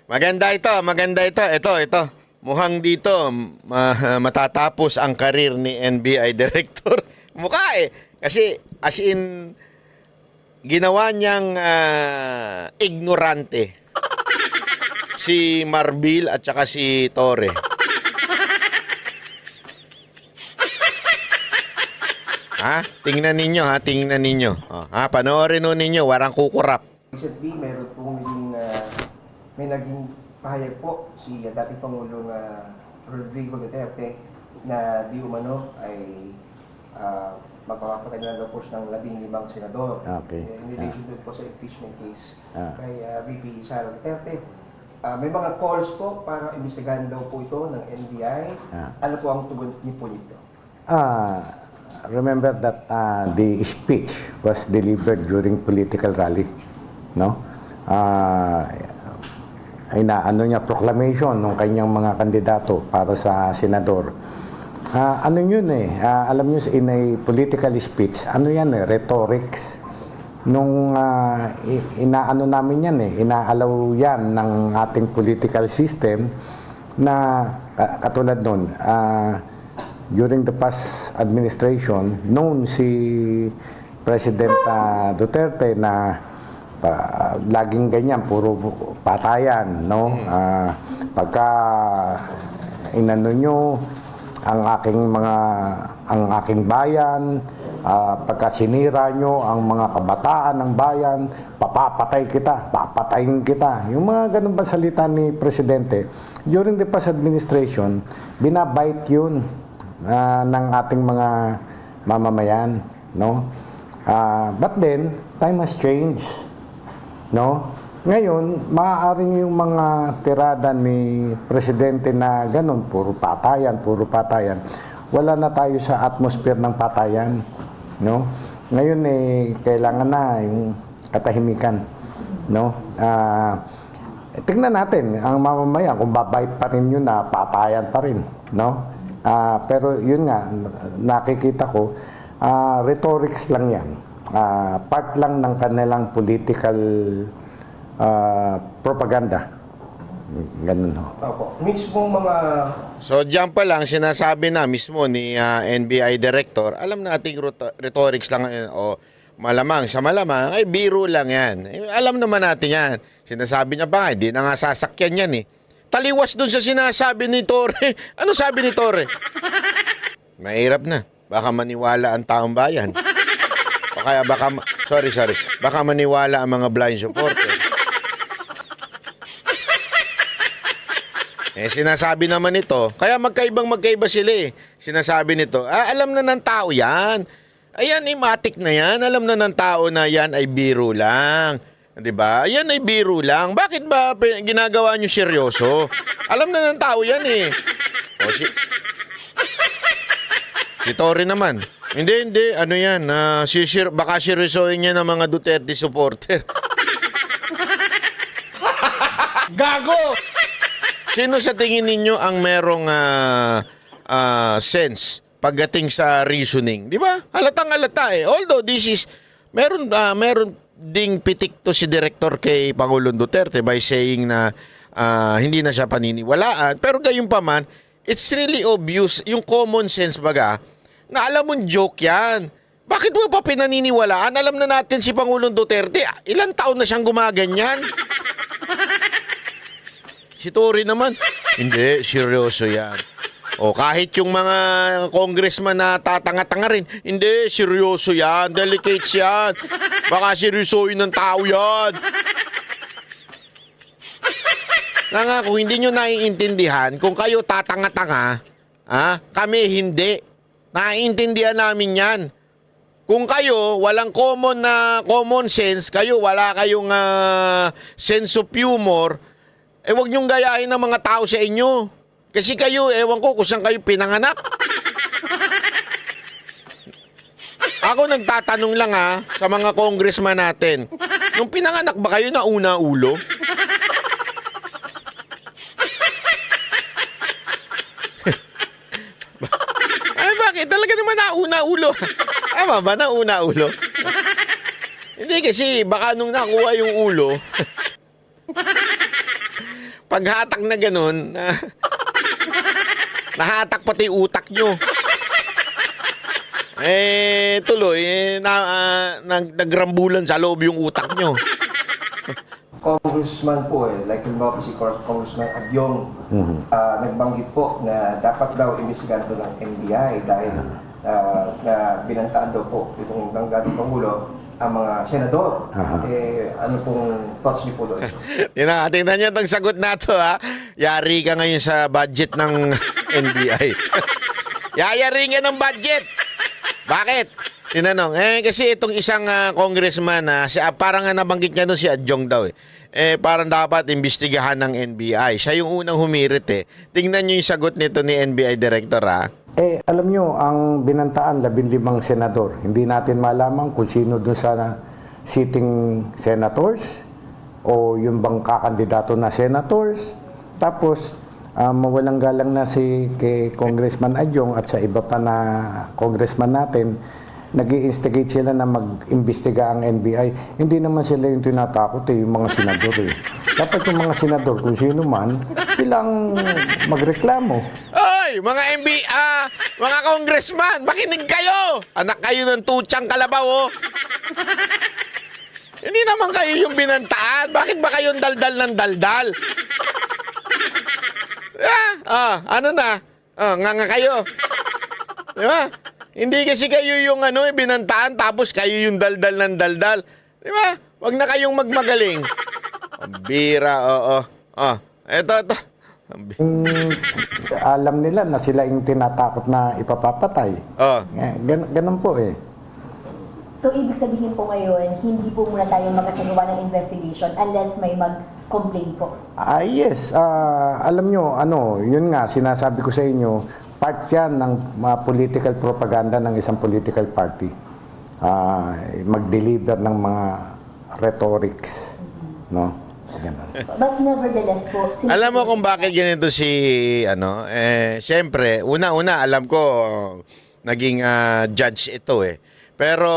Maganda ito, maganda ito. Ito. Mukhang dito matatapos ang karir ni NBI Director. Mukha eh. Kasi as in, ginawa niyang ignorante si Marbil at saka si Torre. Tingnan ninyo. Panoorin nun ninyo, warang kukurap. Recently, meron pong may naging pahayag po si dating Pangulong Rodrigo Duterte na di umano ay magpapakailan daw po ng 15 senador. Okay. In relation po sa impeachment case kay VP Sara Duterte. May mga calls po para imbestigahan daw po ito ng NBI. Ano po ang tugon niyo po nito? Remember that the speech was delivered during political rally, no? Ano niya, proclamation ng kanyang mga kandidato para sa senador. Ano yun alam niyo, in a political speech, ano yan rhetorics. Nung inaano namin yan inaalaw yan ng ating political system na katulad nun, during the past administration, known si President Duterte na laging ganyan, puro patayan, no? Pagka inano nyo ang aking bayan, pagka sinira nyo ang mga kabataan ng bayan, papatayin kita. Yung mga ganun ba salita ni Presidente, during the past administration, binabite yun ng ating mga mamamayan, no? But then, time has changed. No? Ngayon, maaaring yung mga tirada ni Presidente na ganun, puro patayan. Wala na tayo sa atmosphere ng patayan. No? Ngayon, kailangan na yung katahimikan. No? Tingnan natin, ang mamamayan, kung babait pa rin yun na patayan pa rin. No? Pero yun nga, nakikita ko, rhetorics lang yan. Part lang ng kanilang political propaganda. Ganun ho. Opo. Mismo mga... So diyan pa lang sinasabi na mismo ni NBI Director, alam nating rhetorics lang o malamang ay biro lang yan. Alam naman natin yan. Sinasabi niya pa, hindi na nga sasakyan yan Taliwas dun sa sinasabi ni Torre. Ano sabi ni Torre? Mahirap na. Baka maniwala ang taong bayan. O kaya baka maniwala ang mga blind supporter. Sinasabi naman ito, kaya magkaiba sila Sinasabi nito, alam na ng tao yan. Ayan, matik na yan. Alam na ng tao na yan ay biro lang. Diba? Yan ay biro lang. Bakit ba ginagawa nyo seryoso? Alam na ng tao yan Si Torre naman. Hindi. Ano yan? Baka seryosohin niya ng mga Duterte supporter. Gago! Sino sa tingin ninyo ang merong sense pagdating sa reasoning? Di ba? Halatang-halata Although this is, meron ding pitik to si Director kay Pangulong Duterte by saying na hindi na siya paniniwalaan. Pero gayon pa man, it's really obvious, yung common sense baga, na alam mong joke yan. Bakit mo pa pinaniniwalaan? Alam na natin si Pangulong Duterte, ilang taon na siyang gumaganyan. Si Tory naman, hindi, seryoso yan. O kahit yung mga congressman na tatanga-tanga rin, hindi, seryoso yan, delicates yan. Baka seryosohin ng tao yan. Kung hindi nyo naiintindihan, kung kayo tatanga-tanga, kami hindi. Naiintindihan namin yan. Kung kayo, walang common sense, kayo wala kayong sense of humor, wag nyong gayahin ng mga tao sa inyo. Kasi kayo, ewan ko kung saan kayo pinanganak. Ako nagtatanong lang sa mga congressman natin. Nung pinanganak ba kayo na una ulo? Ay, bakit? Talaga naman nauna ulo. Tama ba nauna ulo? Hindi kasi baka nung nakuha yung ulo, paghatak na ganun, nahatak pati utak nyo. Tuloy, nagrambulan sa loob yung utak nyo. Congressman po like halimbawa si Congressman Agyong, nagbanggit po na dapat daw imbestigahan ito ng NBI dahil na binantaan daw po itong dating Pangulo ang mga senador. Ano pong thoughts niyo po doon? Tingnan niyo itong sagot na to, ha. Yari ka ngayon sa budget ng NBI. Yayari nga ng budget. Bakit? Tinanong. Kasi itong isang congressman parang nabanggit niya doon si Adyong daw parang dapat imbestigahan ng NBI. Siya yung unang humirit Tingnan niyo yung sagot nito ni NBI Director, ha. Alam niyo, ang binantaan 15 senador. Hindi natin malaman kung sino doon sa sitting senators o yung bang kakandidato na senators. Tapos, mawalang galang na si kay Congressman Adyong at sa iba pa na congressman natin, nag-i-instigate sila na mag-imbestiga ang NBI. Hindi naman sila yung tinatakot yung mga senador Dapat yung mga senador, kung sino man, silang magreklamo. Oy, mga mga congressman, makinig kayo! Anak kayo ng tutsang kalabaw, Hindi naman kayo yung binantaan. Bakit ba kayong daldal ng daldal? Ano na? Nga kayo. Di ba? Hindi kasi kayo yung binantaan tapos kayo yung daldal ng daldal. Di ba? Wag na kayong magmagaling. Bira, oo. Ito. Alam nila na sila yung tinatakot na ipapapatay. Ganun po So, ibig sabihin po ngayon, hindi po muna tayo magkasagawa ng investigation unless may mag-complain po? Yes. Alam nyo, yun nga, sinasabi ko sa inyo, part yan ng political propaganda ng isang political party. Mag-deliver ng mga rhetorics. No? Ganun. But nevertheless po... Alam mo kung bakit ganito siyempre, una-una, alam ko, naging judge ito Pero,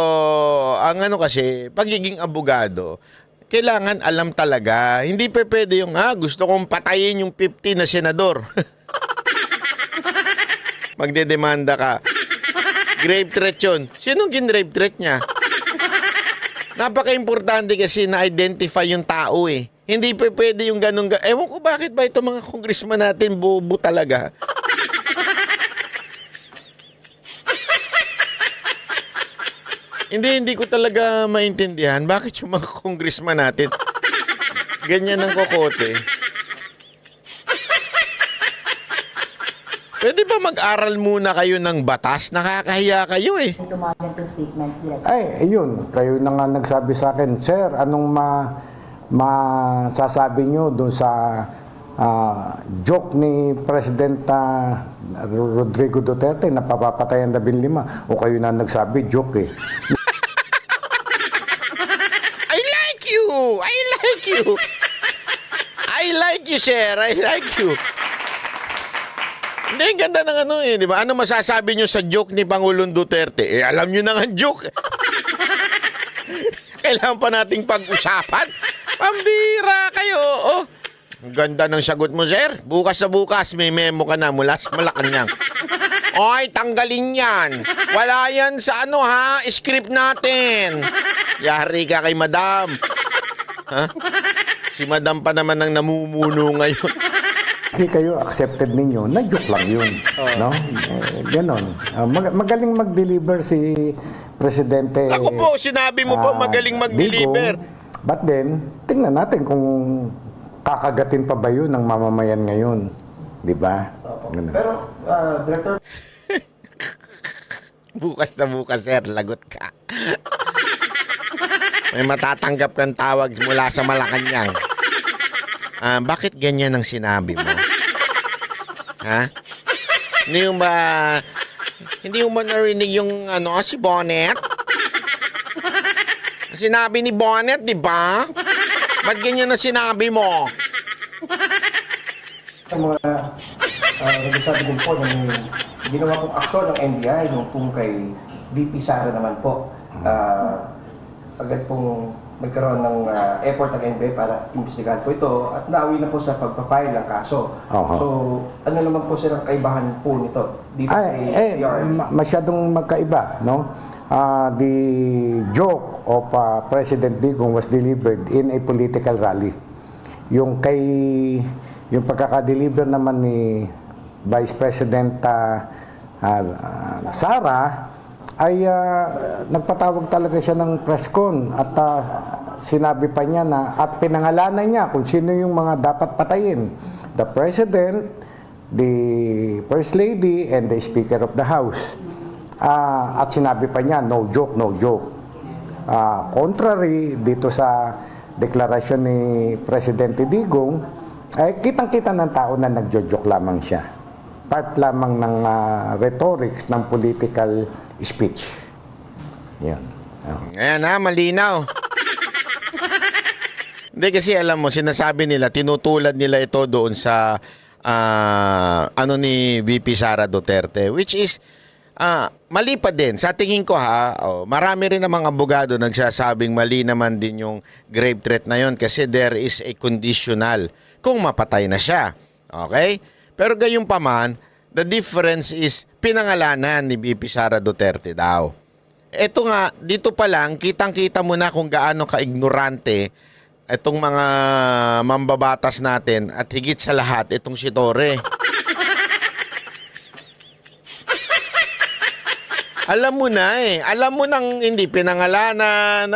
ang kasi, pagiging abogado, kailangan alam talaga. Hindi pwede yung, gusto kong patayin yung 50 na senador. Magdedemanda ka. Grave threat yun. Sinong gin-grave threat niya? Napaka-importante kasi na-identify yung tao Hindi pwede yung ganun. Ewan ko bakit ba ito mga congressman natin bobo talaga. Hindi ko talaga maintindihan bakit yung mga congressman natin ganyan ang kokote. Pwede ba mag-aral muna kayo ng batas? Nakakahiya kayo Tumagan po statements nila. Yun. Kayo na nga nagsabi sa akin, Sir, anong masasabi nyo doon sa joke ni President Rodrigo Duterte na papapatay ang 15? O kayo na nagsabi, joke I like you! I like you, sir. I like you. Hindi, ganda ng di ba? Ano masasabi nyo sa joke ni Pangulong Duterte? Alam nyo na nga joke. Kailangan pa nating pag-usapan. Pambira kayo, Ang ganda ng sagot mo, sir. Bukas na bukas, may memo ka na mula sa Malacanang. Oy, tanggalin yan. Wala yan sa script natin. Yari ka kay madam. Si madam pa naman ang namumuno ngayon. Hindi kayo accepted ninyo, na-joke lang yun. No? Ganon. Magaling mag-deliver si Presidente. Ako po, sinabi mo pa magaling mag-deliver. But then, tingnan natin kung kakagatin pa ba yun ng mamamayan ngayon. Di ba? Pero, Director... Bukas na bukas, sir. Lagot ka. May matatanggap kang tawag mula sa Malacanang. Bakit ganyan ang sinabi mo? Hindi mo narinig yung si Bonnet? Sinabi ni Bonnet, di ba? Ba't ganyan na sinabi mo? Ang mga nagsasabi din po ng ginawa pong aksyon ng NBI nung kay VP Sara naman po. Agad pong nagkaroon ng effort ng NBI para imbestigahan po ito at nauwi na po sa pagpa-file ng kaso. Oho. So, ano naman po silang kaibahan po nito dito kay PRRD? Masyadong magkaiba, no? The joke of President Digong was delivered in a political rally. Yung pagkaka-deliver naman ni Vice President Sara ay nagpatawag talaga siya ng press con at sinabi pa niya na at pinangalanan niya kung sino yung mga dapat patayin. The President, the First Lady, and the Speaker of the House. At sinabi pa niya, no joke, no joke. Contrary dito sa deklarasyon ni Presidente Digong, ay kitang-kita ng tao na nagjo-joke lamang siya. Part lamang ng rhetorics ng political speech. Yan. Ayan ha, malinaw. Hindi kasi alam mo, sinasabi nila, tinutulad nila ito doon sa ano ni VP Sara Duterte, which is mali pa din. Sa tingin ko marami rin namang abogado nagsasabing mali naman din yung grave threat na yon kasi there is a conditional kung mapatay na siya. Okay? Pero gayon pa man, the difference is pinangalanan ni VP Sara Duterte daw. Ito nga, dito pa lang, kitang-kita mo na kung gaano ka-ignorante itong mga mambabatas natin at higit sa lahat, itong si Torre. Alam mo na alam mo nang hindi pinangalanan.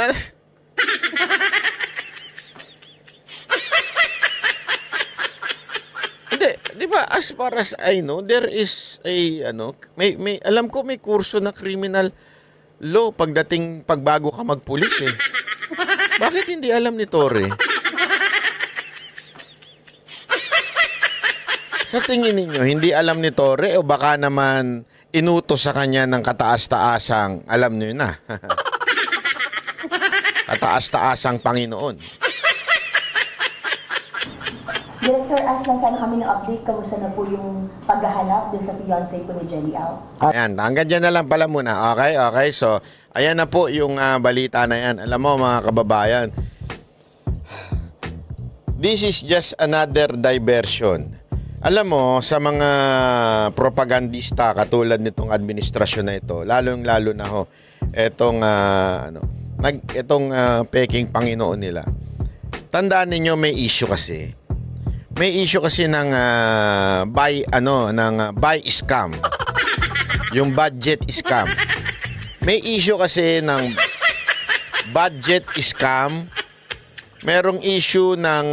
Di ba, as far as I know, there is a, may alam ko may kurso na criminal law pagbago ka magpulis Bakit hindi alam ni Torre? Sa tingin ninyo, hindi alam ni Torre o baka naman inutos sa kanya ng kataas-taasang, alam niyo na, kataas-taasang Panginoon? Director, ask lang sana kami ng update. Kamusta na po yung paghahanap dun sa fiancé ko ni Jelly Al? Ayan, hanggang dyan na lang pala muna. Okay. So, ayan na po yung balita na yan. Alam mo mga kababayan, this is just another diversion. Alam mo, sa mga propagandista katulad nitong administrasyon na ito, lalong-lalo na itong peking Panginoon nila. Tandaan ninyo, may issue kasi. May issue kasi ng buy scam. Yung budget scam. May issue kasi ng budget scam. Merong issue ng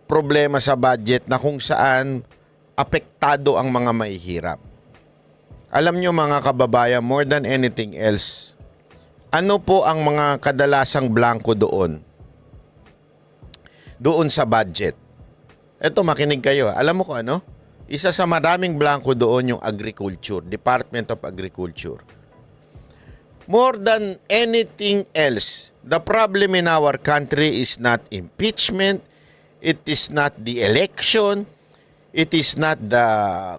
problema sa budget na kung saan apektado ang mga mahihirap. Alam nyo mga kababayan, more than anything else, ano po ang mga kadalasang blanco doon sa budget? Eto, makinig kayo. Alam mo ko ano? Isa sa maraming blanco doon yung agriculture, Department of Agriculture. More than anything else, the problem in our country is not impeachment, it is not the election, it is not the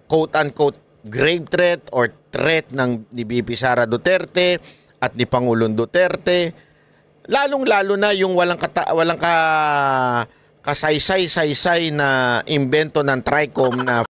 quote-unquote grave threat or threat ni VP Sara Duterte at ni Pangulong Duterte. Lalong-lalo na yung walang kasaysay-saysay na imbento ng TRICOM na